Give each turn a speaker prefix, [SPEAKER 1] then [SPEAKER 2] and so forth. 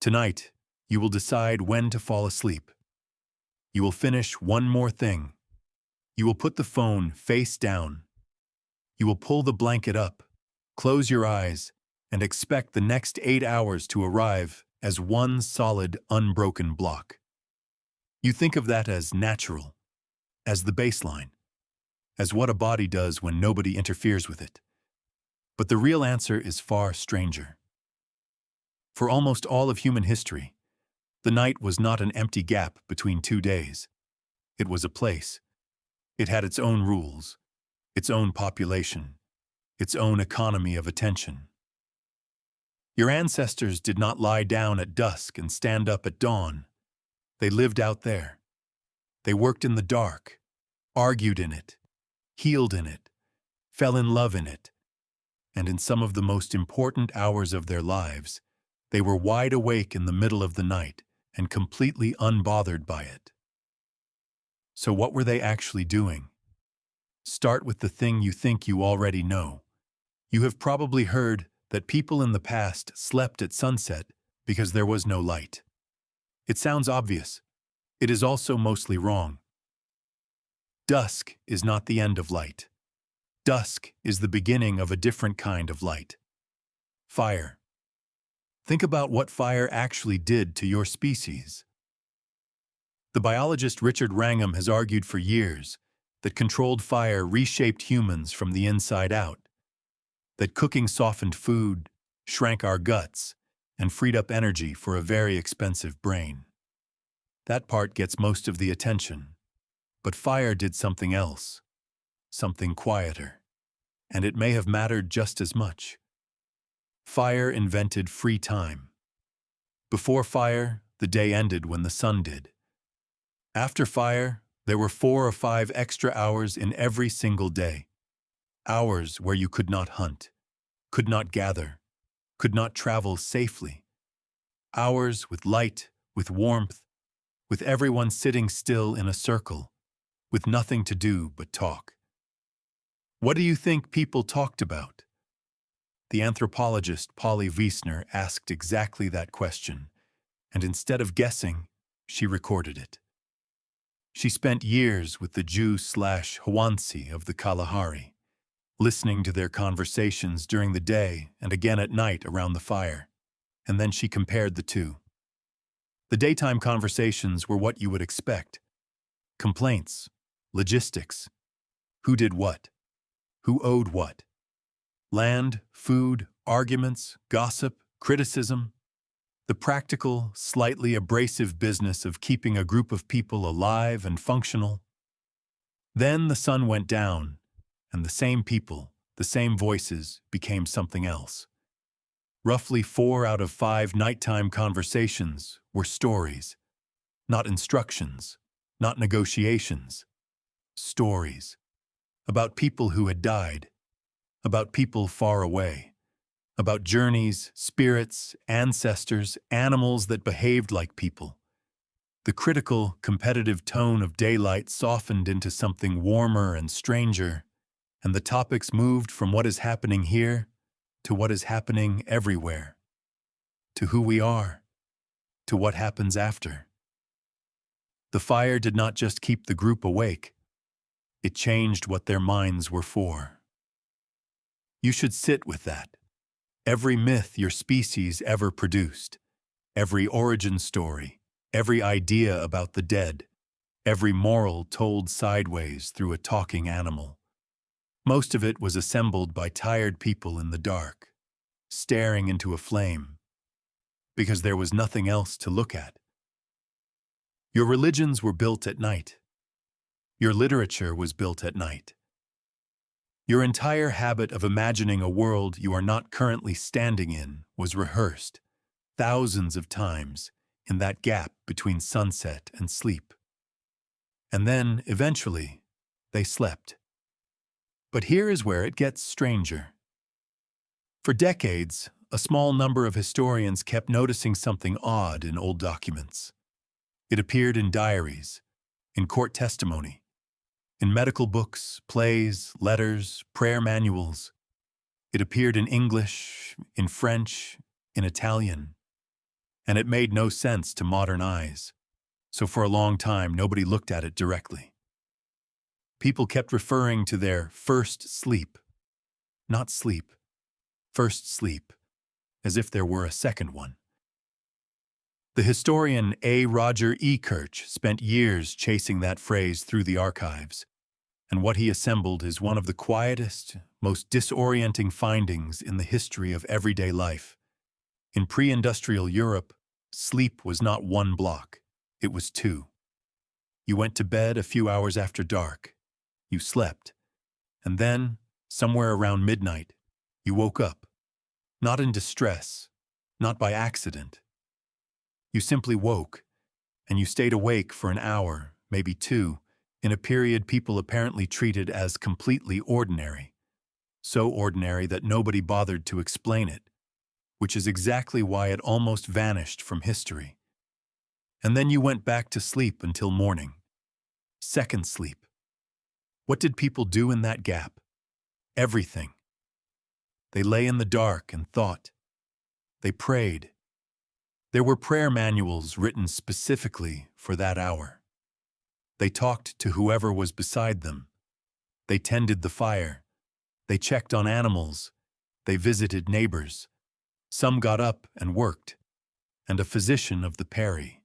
[SPEAKER 1] Tonight, you will decide when to fall asleep. You will finish one more thing. You will put the phone face down. You will pull the blanket up, close your eyes, and expect the next 8 hours to arrive as one solid, unbroken block. You think of that as natural, as the baseline, as what a body does when nobody interferes with it. But the real answer is far stranger. For almost all of human history, the night was not an empty gap between 2 days. It was a place. It had its own rules, its own population, its own economy of attention. Your ancestors did not lie down at dusk and stand up at dawn. They lived out there. They worked in the dark, argued in it, healed in it, fell in love in it, and in some of the most important hours of their lives, they were wide awake in the middle of the night and completely unbothered by it. So what were they actually doing? Start with the thing you think you already know. You have probably heard that people in the past slept at sunset because there was no light. It sounds obvious. It is also mostly wrong. Dusk is not the end of light. Dusk is the beginning of a different kind of light. Fire. Think about what fire actually did to your species. The biologist Richard Wrangham has argued for years that controlled fire reshaped humans from the inside out, that cooking softened food, shrank our guts, and freed up energy for a very expensive brain. That part gets most of the attention, but fire did something else, something quieter, and it may have mattered just as much. Fire invented free time. Before fire, the day ended when the sun did. After fire, there were 4 or 5 extra hours in every single day. Hours where you could not hunt, could not gather, could not travel safely. Hours with light, with warmth, with everyone sitting still in a circle, with nothing to do but talk. What do you think people talked about? The anthropologist Polly Wiesner asked exactly that question, and instead of guessing, she recorded it. She spent years with the Jew/Hwansi of the Kalahari, listening to their conversations during the day and again at night around the fire, and then she compared the two. The daytime conversations were what you would expect. Complaints, logistics, who did what, who owed what. Land, food, arguments, gossip, criticism. The practical, slightly abrasive business of keeping a group of people alive and functional. Then the sun went down, and the same people, the same voices, became something else. Roughly 4 out of 5 nighttime conversations were stories, not instructions, not negotiations. Stories. About people who had died, about people far away, about journeys, spirits, ancestors, animals that behaved like people. The critical, competitive tone of daylight softened into something warmer and stranger, and the topics moved from what is happening here to what is happening everywhere, to who we are, to what happens after. The fire did not just keep the group awake, it changed what their minds were for. You should sit with that. Every myth your species ever produced, every origin story, every idea about the dead, every moral told sideways through a talking animal. Most of it was assembled by tired people in the dark, staring into a flame, because there was nothing else to look at. Your religions were built at night. Your literature was built at night. Your entire habit of imagining a world you are not currently standing in was rehearsed thousands of times in that gap between sunset and sleep. And then, eventually, they slept. But here is where it gets stranger. For decades, a small number of historians kept noticing something odd in old documents. It appeared in diaries, in court testimony, in medical books, plays, letters, prayer manuals. It appeared in English, in French, in Italian. and it made no sense to modern eyes, so for a long time nobody looked at it directly. People kept referring to their first sleep, not sleep, first sleep, as if there were a second one. The historian A. Roger E. Kirch spent years chasing that phrase through the archives, and what he assembled is one of the quietest, most disorienting findings in the history of everyday life. In pre-industrial Europe, sleep was not one block, it was two. You went to bed a few hours after dark. You slept. And then, somewhere around midnight, you woke up. Not in distress, not by accident. You simply woke, and you stayed awake for an hour, maybe two, in a period people apparently treated as completely ordinary. So ordinary that nobody bothered to explain it, which is exactly why it almost vanished from history. And then you went back to sleep until morning. Second sleep. What did people do in that gap? Everything. They lay in the dark and thought. They prayed. There were prayer manuals written specifically for that hour. They talked to whoever was beside them. They tended the fire. They checked on animals. They visited neighbors. Some got up and worked, and a physician of the peri,